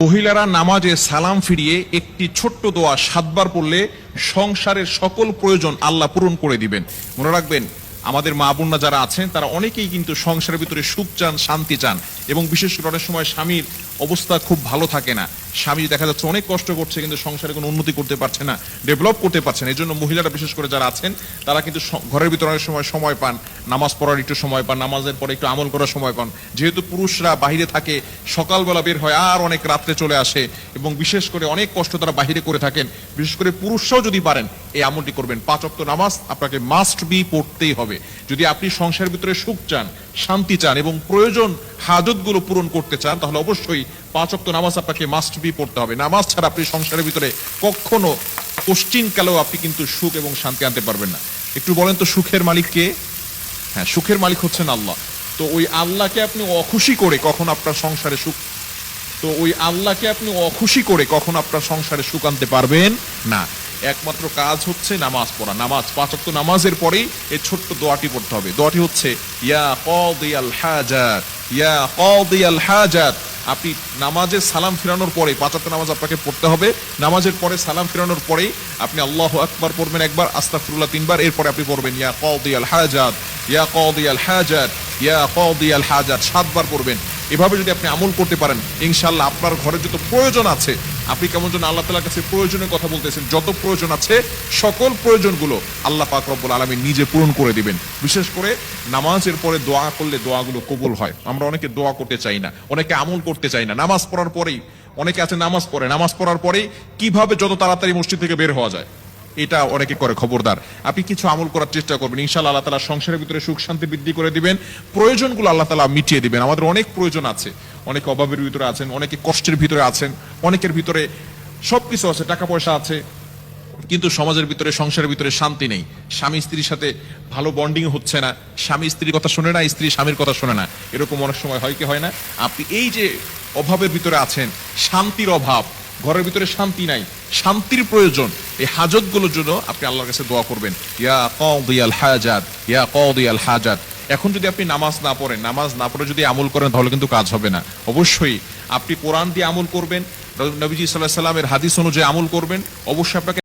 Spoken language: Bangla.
মহিলারা নামাজে সালাম ফিরিয়ে একটি ছোট্ট দোয়া 7 বার পড়লে সংসারের সকল প্রয়োজন আল্লাহ পূরণ করে দিবেন। মনে রাখবেন, আমাদের মা বোনরা যারা আছেন তারা অনেকেই কিন্তু সংসারের ভিতরে সুখ চান, শান্তি চান, এবং বিশেষ করে অনেক সময় স্বামীর অবস্থা খুব ভালো থাকে না। স্বামী দেখা যাচ্ছে অনেক কষ্ট করছে, কিন্তু সংসারে কোনো উন্নতি করতে পারছে না, ডেভেলপ করতে পারছে না। এই জন্য মহিলারা বিশেষ করে যারা আছেন তারা কিন্তু ঘরের ভিতরে অনেক সময় পান, নামাজ পড়ার একটু সময় পান, নামাজের পরে একটু আমল করার সময় পান। যেহেতু পুরুষরা বাহিরে থাকে, সকালবেলা বের হয় আর অনেক রাত্রে চলে আসে, এবং বিশেষ করে অনেক কষ্ট তারা বাহিরে করে থাকেন। বিশেষ করে পুরুষরাও যদি পারেন এই আমলটি করবেন। 5 ওয়াক্ত নামাজ আপনাকে মাস্ট বি পড়তেই হবে। যদি আপনি সংসারের ভিতরে সুখ চান, শান্তি চান এবং প্রয়োজন হাজতগুলো পূরণ করতে চান, তাহলে অবশ্যই 5 ওয়াক্ত নামাজ আপনাকে মাস্ট বি পড়তে হবে। নামাজ ছাড়া আপনি সংসারের ভিতরে কখনো পশ্চিমকালেও আপনি কিন্তু সুখ এবং শান্তি আনতে পারবেন না। একটু বলেন তো, সুখের মালিক কে? হ্যাঁ, সুখের মালিক হচ্ছেন আল্লাহ। তো ওই আল্লাহকে আপনি অখুশি করে কখন আপনার সংসারে সুখ আনতে পারবেন না। একমাত্র কাজ হচ্ছে নামাজ পড়া। নামাজ 5 ওয়াক্ত নামাজের পরেই এই ছোট্ট দোয়াটি পড়তে হবে। দোয়াটি হচ্ছে ইয়া কাদিয়াল হাজাত, ইয়া কাদিয়াল হাজাত। আপনি নামাজে সালাম ফিরানোর পরে 5 ওয়াক্ত নামাজ আপনাকে পড়তে হবে। নামাজের পরে সালাম ফিরানোর পরেই আপনি আল্লাহু আকবার পড়বেন একবার, আস্তাগফিরুল্লাহ 3 বার, এরপরে আপনি পড়বেন ইয়া কাদিয়াল হাজাত, ইয়া কাদিয়াল হাজাত, ইয়া কাদিয়াল হাজাত 7 বার পড়বেন। এভাবে যদি আপনি আমল করতে পারেন, ইনশাআল্লাহ আপনার ঘরে যত প্রয়োজন আছে, আপনি কেমন যেন আল্লাহ তাআলার কাছে প্রয়োজনের কথা বলতেছেন, যত প্রয়োজন আছে সকল প্রয়োজনগুলো আল্লাহ পাক রব্বুল আলামিন নিজে পূরণ করে দিবেন। বিশেষ করে নামাজের পরে দোয়া করলে দোয়াগুলো কবুল হয়। আমরা অনেকে দোয়া করতে চাই না, অনেকে আমল করতে চাই না। নামাজ পড়ার পরেই অনেকে আছে নামাজ পড়ার পরেই কিভাবে যত তাড়াতাড়ি মসজিদ থেকে বের হওয়া যায় এটা অনেকে করে। খবরদার, আপনি কিছু আমল করার চেষ্টা করবেন, ইনশাআল্লাহ আল্লাহ তাআলা সংসারের ভিতরে সুখ শান্তি বৃদ্ধি করে দিবেন, প্রয়োজনগুলো আল্লাহ তাআলা মিটিয়ে দিবেন। আমাদের অনেক প্রয়োজন আছে, অনেকে অভাবের ভিতরে আছেন, অনেকে কষ্টের ভিতরে আছেন, অনেকের ভিতরে সবকিছু আছে, টাকা পয়সা আছে, কিন্তু সমাজের ভিতরে, সংসারের ভিতরে শান্তি নেই। স্বামী স্ত্রীর সাথে ভালো বন্ডিং হচ্ছে না, স্বামী স্ত্রীর কথা শোনে না, স্ত্রী স্বামীর কথা শোনে না। এরকম অনেক সময় হয় কি হয় না? আপনি এই যে অভাবের ভিতরে আছেন, শান্তির অভাব, ঘরের ভিতরে শান্তি নাই, শান্তির প্রয়োজন, এই হাজতগুলোর জন্য আপনি আল্লাহর কাছে দোয়া করবেন, ইয়া কাদিয়াল হাজাত, ইয়া কাদিয়াল হাজাত। এখন যদি আপনি নামাজ না পড়ে যদি আমল করেন, তাহলে কিন্তু কাজ হবে না। অবশ্যই আপনি কোরআন দিয়ে আমল করবেন, নবীজি সাল্লাল্লাহু আলাইহি ওয়াসাল্লামের হাদিস অনুযায়ী আমল করবেন। অবশ্যই আপনাকে